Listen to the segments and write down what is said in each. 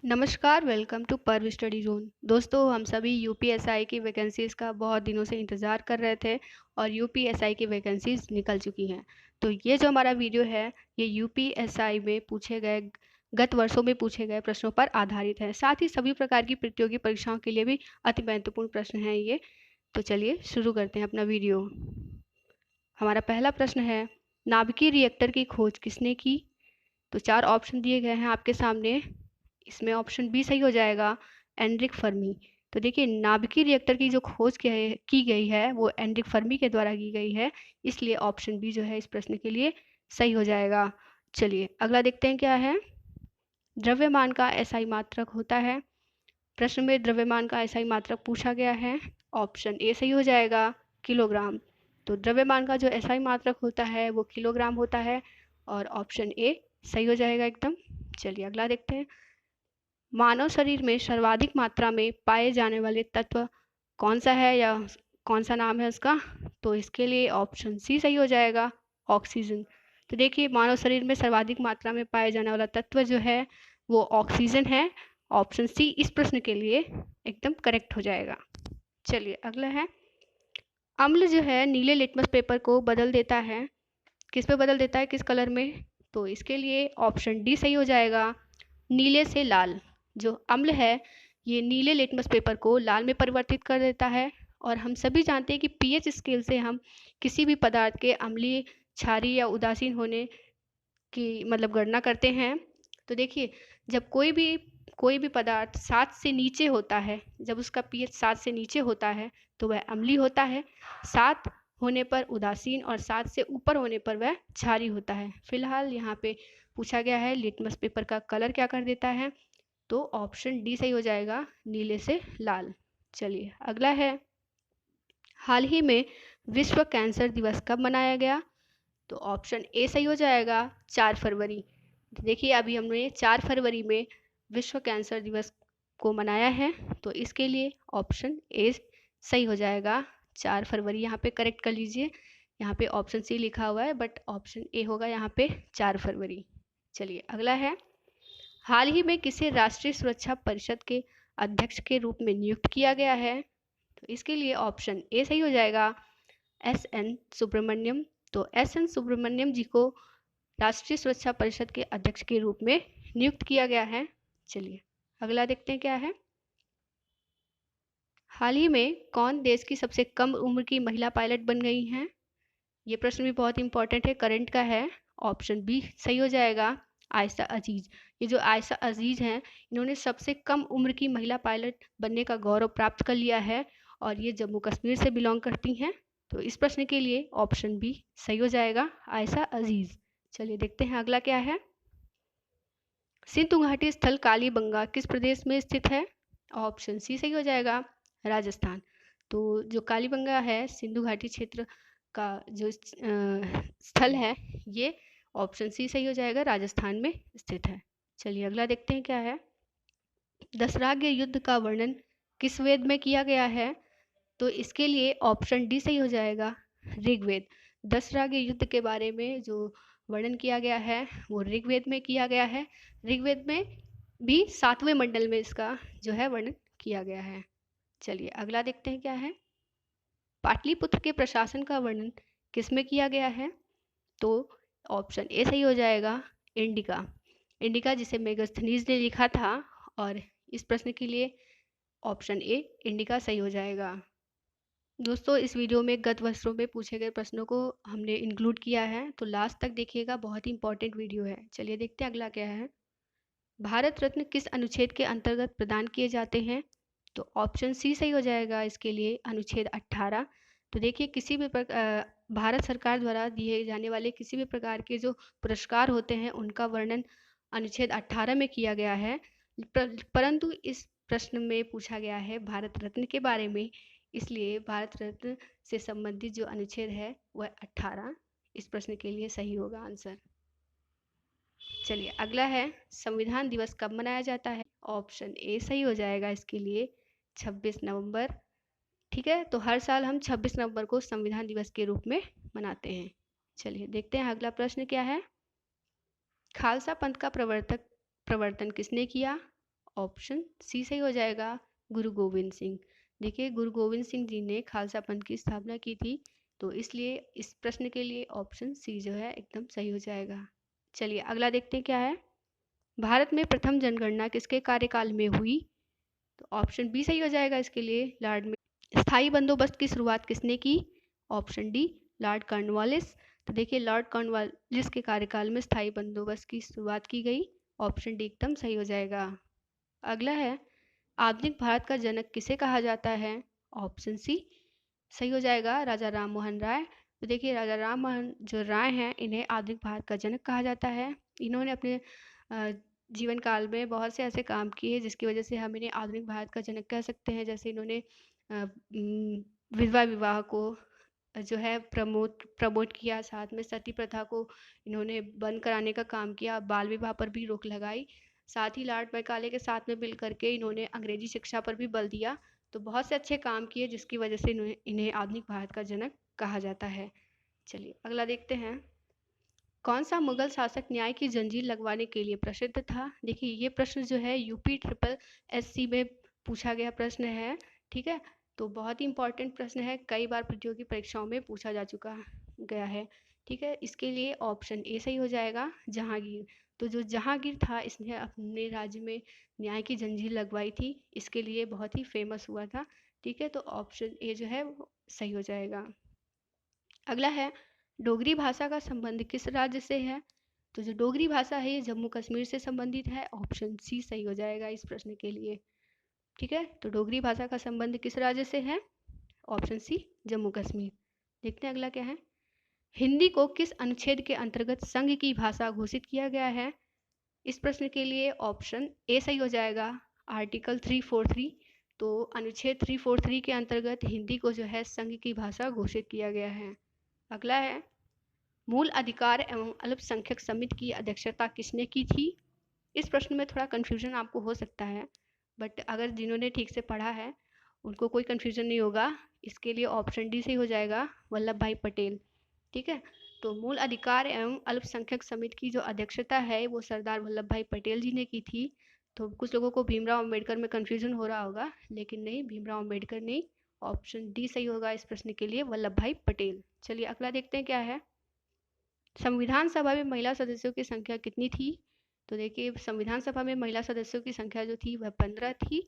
नमस्कार, welcome to पर्व study zone. दोस्तों, हम सभी यूपीएसआई की वैकेंसीज़ का बहुत दिनों से इंतज़ार कर रहे थे और यूपीएसआई की वैकेंसीज़ निकल चुकी हैं। तो ये जो हमारा वीडियो है, ये यूपीएसआई में पूछे गए गत वर्षों में पूछे गए प्रश्नों पर आधारित है। साथ ही सभी प्रकार की प्रतियोगी परीक्षाओं के लिए भी अति महत्वपूर्ण प्रश्न हैं ये। तो चलिए शुरू करते हैं अपना वीडियो। हमारा पहला प्रश्न है, नाभिकीय रिएक्टर की खोज किसने की? तो 4 ऑप्शन दिए गए हैं आपके सामने। इसमें ऑप्शन बी सही हो जाएगा, एनरिक फर्मी। तो देखिए, नाभिकीय रिएक्टर की जो खोज की गई है वो एनरिक फर्मी के द्वारा की गई है, इसलिए ऑप्शन बी जो है इस प्रश्न के लिए सही हो जाएगा। चलिए अगला देखते हैं क्या है। द्रव्यमान का एसआई मात्रक होता है। प्रश्न में द्रव्यमान का एसआई मात्रक पूछा गया है। ऑप्शन ए सही हो जाएगा, किलोग्राम। तो द्रव्यमान का जो एसआई मात्रक होता है वो किलोग्राम होता है और ऑप्शन ए सही हो जाएगा एकदम। चलिए अगला देखते हैं। मानव शरीर में सर्वाधिक मात्रा में पाए जाने वाले तत्व कौन सा है या कौन सा नाम है उसका? तो इसके लिए ऑप्शन सी सही हो जाएगा, ऑक्सीजन। तो देखिए, मानव शरीर में सर्वाधिक मात्रा में पाए जाने वाला तत्व जो है वो ऑक्सीजन है। ऑप्शन सी इस प्रश्न के लिए एकदम करेक्ट हो जाएगा। चलिए अगला है, अम्ल जो है नीले लिटमस पेपर को बदल देता है। किस पे बदल देता है, किस कलर में? तो इसके लिए ऑप्शन डी सही हो जाएगा, नीले से लाल। जो अम्ल है ये नीले लिटमस पेपर को लाल में परिवर्तित कर देता है। और हम सभी जानते हैं कि पीएच स्केल से हम किसी भी पदार्थ के अम्लीय, क्षारीय या उदासीन होने की मतलब गणना करते हैं। तो देखिए, जब कोई भी पदार्थ 7 से नीचे होता है, जब उसका पीएच 7 से नीचे होता है तो वह अम्लीय होता है। 7 होने पर उदासीन और 7 से ऊपर होने पर वह क्षारीय होता है। फिलहाल यहाँ पे पूछा गया है लिटमस पेपर का कलर क्या कर देता है, तो ऑप्शन डी सही हो जाएगा, नीले से लाल। चलिए अगला है, हाल ही में विश्व कैंसर दिवस कब मनाया गया? तो ऑप्शन ए सही हो जाएगा, 4 फरवरी। देखिए, अभी हमने 4 फरवरी में विश्व कैंसर दिवस को मनाया है, तो इसके लिए ऑप्शन ए सही हो जाएगा, 4 फरवरी। यहाँ पे करेक्ट कर लीजिए, यहाँ पे ऑप्शन सी लिखा हुआ है बट ऑप्शन ए होगा यहाँ पे 4 फरवरी। चलिए अगला है, हाल ही में किसे राष्ट्रीय सुरक्षा परिषद के अध्यक्ष के रूप में नियुक्त किया गया है? तो इसके लिए ऑप्शन ए सही हो जाएगा, एस एन सुब्रमण्यम। तो एस एन सुब्रमण्यम जी को राष्ट्रीय सुरक्षा परिषद के अध्यक्ष के रूप में नियुक्त किया गया है। चलिए अगला देखते हैं क्या है। हाल ही में कौन देश की सबसे कम उम्र की महिला पायलट बन गई हैं? ये प्रश्न भी बहुत इंपॉर्टेंट है, करंट का है। ऑप्शन बी सही हो जाएगा, आयशा अजीज। ये जो आयशा अजीज हैं, इन्होंने सबसे कम उम्र की महिला पायलट बनने का गौरव प्राप्त कर लिया है और ये जम्मू कश्मीर से बिलोंग करती हैं। तो इस प्रश्न के लिए ऑप्शन बी सही हो जाएगा, आयशा अजीज। चलिए देखते हैं अगला क्या है। सिंधु घाटी स्थल कालीबंगा किस प्रदेश में स्थित है? ऑप्शन सी सही हो जाएगा, राजस्थान। तो जो कालीबंगा है सिंधु घाटी क्षेत्र का जो स्थल है, ये ऑप्शन सी सही हो जाएगा, राजस्थान में स्थित है। चलिए अगला देखते हैं क्या है। दशराग्य युद्ध का वर्णन किस वेद में किया गया है? तो इसके लिए ऑप्शन डी सही हो जाएगा, ऋग्वेद। दशराग्य युद्ध के बारे में जो वर्णन किया गया है वो ऋग्वेद में किया गया है। ऋग्वेद में भी 7वें मंडल में इसका जो है वर्णन किया गया है। चलिए अगला देखते हैं क्या है। पाटलिपुत्र के प्रशासन का वर्णन किसमें किया गया है? तो ऑप्शन ए सही हो जाएगा, इंडिका। इंडिका जिसे मेगास्थनीज ने लिखा था और इस प्रश्न के लिए ऑप्शन ए इंडिका सही हो जाएगा। दोस्तों, इस वीडियो में गत वर्षों में पूछे गए प्रश्नों को हमने इंक्लूड किया है, तो लास्ट तक देखिएगा, बहुत ही इंपॉर्टेंट वीडियो है। चलिए देखते हैं अगला क्या है। भारत रत्न किस अनुच्छेद के अंतर्गत प्रदान किए जाते हैं? तो ऑप्शन सी सही हो जाएगा इसके लिए, अनुच्छेद 18। तो देखिए, भारत सरकार द्वारा दिए जाने वाले किसी भी प्रकार के जो पुरस्कार होते हैं उनका वर्णन अनुच्छेद 18 में किया गया है। परंतु इस प्रश्न में पूछा गया है भारत रत्न के बारे में, इसलिए भारत रत्न से संबंधित जो अनुच्छेद है वह 18 इस प्रश्न के लिए सही होगा आंसर। चलिए अगला है, संविधान दिवस कब मनाया जाता है? ऑप्शन ए सही हो जाएगा इसके लिए, 26 नवंबर। ठीक है, तो हर साल हम 26 नवंबर को संविधान दिवस के रूप में मनाते हैं। चलिए देखते हैं अगला प्रश्न क्या है। खालसा पंथ का प्रवर्तन किसने किया? ऑप्शन सी सही हो जाएगा, गुरु गोविंद सिंह। देखिए गुरु गोविंद सिंह जी ने खालसा पंथ की स्थापना की थी, तो इसलिए इस प्रश्न के लिए ऑप्शन सी जो है एकदम सही हो जाएगा। चलिए अगला देखते हैं क्या है। भारत में प्रथम जनगणना किसके कार्यकाल में हुई? तो ऑप्शन बी सही हो जाएगा इसके लिए, लॉर्ड। स्थायी बंदोबस्त की शुरुआत किसने की? Option D, Lord Cornwallis. तो देखिए लॉर्ड कॉर्नवालिस के कार्यकाल में स्थायी बंदोबस्त की शुरुआत की गई। ऑप्शन डी एकदम सही हो जाएगा। अगला है, आधुनिक भारत का जनक किसे कहा जाता है? ऑप्शन सी सही हो जाएगा, राजा राम मोहन राय। तो देखिए राजा राम मोहन जो राय हैं, इन्हें आधुनिक भारत का जनक कहा जाता है। इन्होंने अपने जीवन काल में बहुत से ऐसे काम किए जिसकी वजह से हम इन्हें आधुनिक भारत का जनक कह सकते हैं। जैसे इन्होंने विधवा विवाह को जो है प्रमोट किया, साथ में सती प्रथा को इन्होंने बंद कराने का काम किया, बाल विवाह पर भी रोक लगाई। साथ ही लॉर्ड मैकाले के साथ में मिल करके इन्होंने अंग्रेजी शिक्षा पर भी बल दिया। तो बहुत से अच्छे काम किए जिसकी वजह से इन्हें आधुनिक भारत का जनक कहा जाता है। चलिए अगला देखते हैं। कौन सा मुगल शासक न्याय की जंजीर लगवाने के लिए प्रसिद्ध था? देखिए ये प्रश्न जो है यूपी ट्रिपल एससी में पूछा गया प्रश्न है। ठीक है, तो बहुत ही इंपॉर्टेंट प्रश्न है, कई बार प्रतियोगी परीक्षाओं में पूछा जा चुका गया है। ठीक है, इसके लिए ऑप्शन ए सही हो जाएगा, जहांगीर। तो जो जहांगीर था, इसने अपने राज्य में न्याय की जंजीर लगवाई थी, इसके लिए बहुत ही फेमस हुआ था। ठीक है, तो ऑप्शन ए जो है वो सही हो जाएगा। अगला है, डोगरी भाषा का संबंध किस राज्य से है? तो जो डोगरी भाषा है ये जम्मू कश्मीर से संबंधित है। ऑप्शन सी सही हो जाएगा इस प्रश्न के लिए। ठीक है, तो डोगरी भाषा का संबंध किस राज्य से है? Option C, Jammu Kashmir. देखते हैं अगला क्या है। हिंदी को किस अनुच्छेद के अंतर्गत संघ की भाषा घोषित किया गया है? इस प्रश्न के लिए ऑप्शन ए सही हो जाएगा, आर्टिकल 343। तो अनुच्छेद 343 के अंतर्गत हिंदी को जो है संघ की भाषा घोषित किया गया है। अगला है, मूल अधिकार एवं अल्पसंख्यक समिति की अध्यक्षता किसने की थी? इस प्रश्न में थोड़ा कन्फ्यूजन आपको हो सकता है, बट अगर जिन्होंने ठीक से पढ़ा है उनको कोई कन्फ्यूजन नहीं होगा। इसके लिए ऑप्शन डी सही हो जाएगा, वल्लभ भाई पटेल। ठीक है, तो मूल अधिकार एवं अल्पसंख्यक समिति की जो अध्यक्षता है वो सरदार वल्लभ भाई पटेल जी ने की थी। तो कुछ लोगों को भीमराव अम्बेडकर में कन्फ्यूजन हो रहा होगा, लेकिन नहीं, भीमराव अम्बेडकर नहीं। ऑप्शन डी सही होगा इस प्रश्न के लिए, वल्लभ भाई पटेल। चलिए अगला देखते हैं क्या है। संविधान सभा में महिला सदस्यों की संख्या कितनी थी? तो देखिए संविधान सभा में महिला सदस्यों की संख्या जो थी वह 15 थी।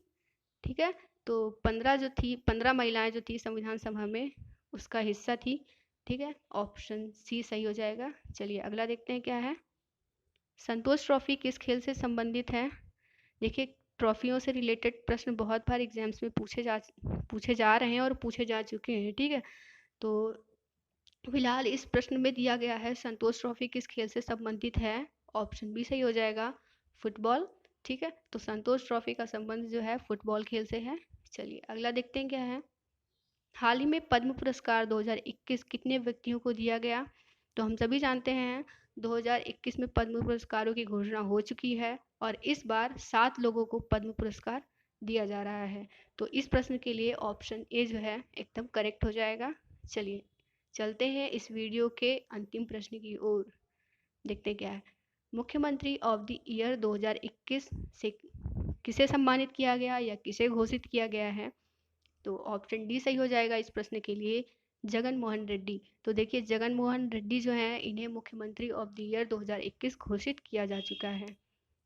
ठीक है, तो 15 महिलाएं जो थी संविधान सभा में उसका हिस्सा थी। ठीक है, ऑप्शन सी सही हो जाएगा। चलिए अगला देखते हैं क्या है। संतोष ट्रॉफी किस खेल से संबंधित है? देखिए ट्रॉफियों से रिलेटेड प्रश्न बहुत बार एग्जाम्स में पूछे जा रहे हैं और पूछे जा चुके हैं। ठीक है, तो फिलहाल इस प्रश्न में दिया गया है संतोष ट्रॉफी किस खेल से संबंधित है? ऑप्शन बी सही हो जाएगा, फुटबॉल। ठीक है, तो संतोष ट्रॉफी का संबंध जो है फुटबॉल खेल से है। चलिए अगला देखते हैं क्या है। हाल ही में पद्म पुरस्कार 2021 कितने व्यक्तियों को दिया गया? तो हम सभी जानते हैं 2021 में पद्म पुरस्कारों की घोषणा हो चुकी है और इस बार 7 लोगों को पद्म पुरस्कार दिया जा रहा है। तो इस प्रश्न के लिए ऑप्शन ए जो है एकदम करेक्ट हो जाएगा। चलिए चलते हैं इस वीडियो के अंतिम प्रश्न की ओर। देखते क्या है। मुख्यमंत्री ऑफ द ईयर 2021 से किसे सम्मानित किया गया या किसे घोषित किया गया है? तो ऑप्शन डी सही हो जाएगा इस प्रश्न के लिए, जगन मोहन रेड्डी। तो देखिए जगन मोहन रेड्डी जो है इन्हें मुख्यमंत्री ऑफ द ईयर 2021 घोषित किया जा चुका है।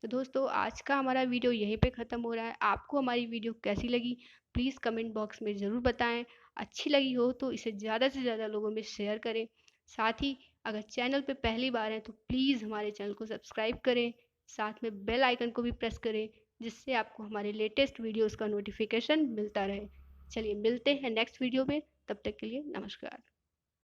तो दोस्तों आज का हमारा वीडियो यहीं पे ख़त्म हो रहा है। आपको हमारी वीडियो कैसी लगी प्लीज़ कमेंट बॉक्स में ज़रूर बताएं। अच्छी लगी हो तो इसे ज़्यादा से ज़्यादा लोगों में शेयर करें। साथ ही अगर चैनल पे पहली बार है तो प्लीज़ हमारे चैनल को सब्सक्राइब करें, साथ में बेल आइकन को भी प्रेस करें जिससे आपको हमारे लेटेस्ट वीडियोज़ का नोटिफिकेशन मिलता रहे। चलिए मिलते हैं नेक्स्ट वीडियो में, तब तक के लिए नमस्कार।